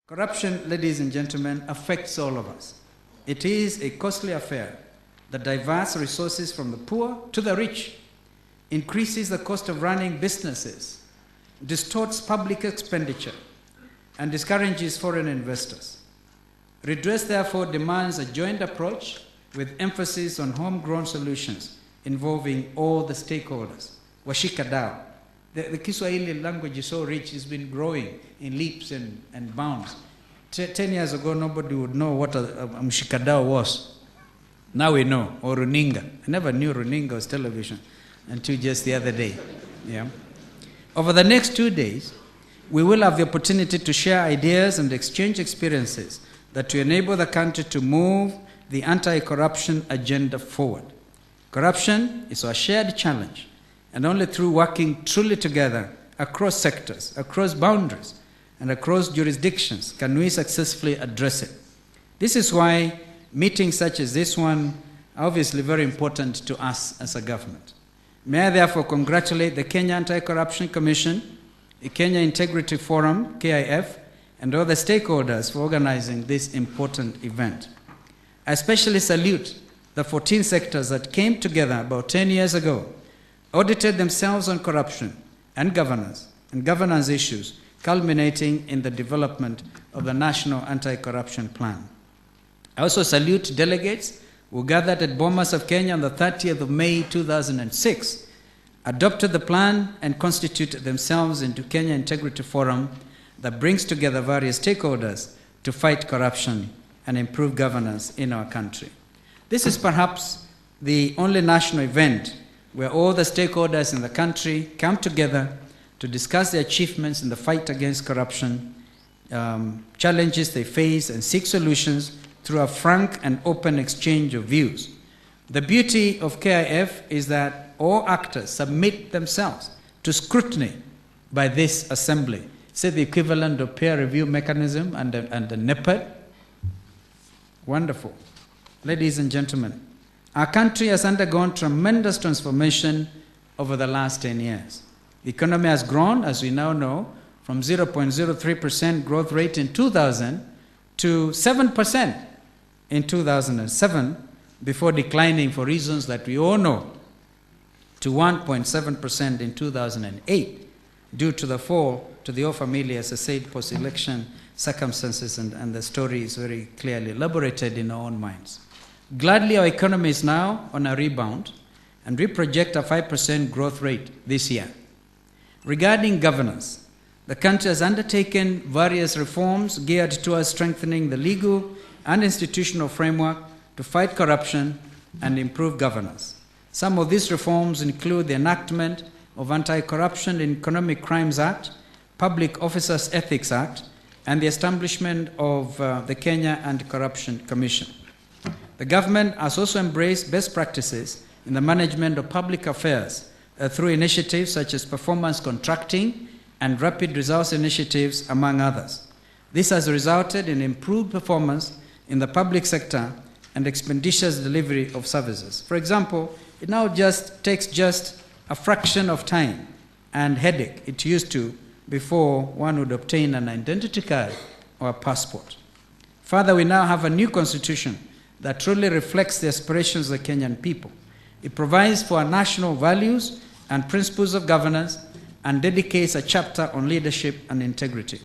Corruption, ladies and gentlemen, affects all of us. It is a costly affair that diverts resources from the poor to the rich, increases the cost of running businesses, distorts public expenditure, and discourages foreign investors. Redress, therefore, demands a joint approach with emphasis on homegrown solutions involving all the stakeholders. Washikadau. The Kiswahili language is so rich, it's been growing in leaps and bounds. 10 years ago, nobody would know what a mshikadau was. Now we know, or runinga. I never knew runinga was television until just the other day. Yeah. Over the next 2 days, we will have the opportunity to share ideas and exchange experiences that will enable the country to move the anti-corruption agenda forward. Corruption is our shared challenge, and only through working truly together across sectors, across boundaries, and across jurisdictions can we successfully address it. This is why meetings such as this one are obviously very important to us as a government. May I therefore congratulate the Kenya Anti-Corruption Commission, the Kenya Integrity Forum, KIF, and all the stakeholders for organizing this important event. I especially salute the 14 sectors that came together about 10 years ago, audited themselves on corruption and governance issues, culminating in the development of the National Anti-Corruption Plan. I also salute delegates who gathered at Bomas of Kenya on the 30th of May 2006, adopted the plan, and constituted themselves into Kenya Integrity Forum that brings together various stakeholders to fight corruption and improve governance in our country. This is perhaps the only national event where all the stakeholders in the country come together to discuss the achievements in the fight against corruption, challenges they face, and seek solutions through a frank and open exchange of views. The beauty of KIF is that all actors submit themselves to scrutiny by this assembly. Say the equivalent of peer review mechanism and the NEPAD. Wonderful. Ladies and gentlemen, our country has undergone tremendous transformation over the last 10 years. The economy has grown, as we now know, from 0.03% growth rate in 2000 to 7% in 2007, before declining for reasons that we all know to 1.7% in 2008, due to the fall to the all familiar, as I said, post-election circumstances, and the story is very clearly elaborated in our own minds. Gladly, our economy is now on a rebound, and we project a 5% growth rate this year. Regarding governance, the country has undertaken various reforms geared towards strengthening the legal and institutional framework to fight corruption and improve governance. Some of these reforms include the enactment of Anti-Corruption and Economic Crimes Act, Public Officers Ethics Act, and the establishment of the Kenya Anti-Corruption Commission. The government has also embraced best practices in the management of public affairs through initiatives such as performance contracting and rapid results initiatives, among others. This has resulted in improved performance in the public sector and expeditious delivery of services. For example, it now takes just a fraction of time and headache it used to before one would obtain an identity card or a passport. Further, we now have a new constitution that truly reflects the aspirations of the Kenyan people. It provides for our national values and principles of governance and dedicates a chapter on leadership and integrity.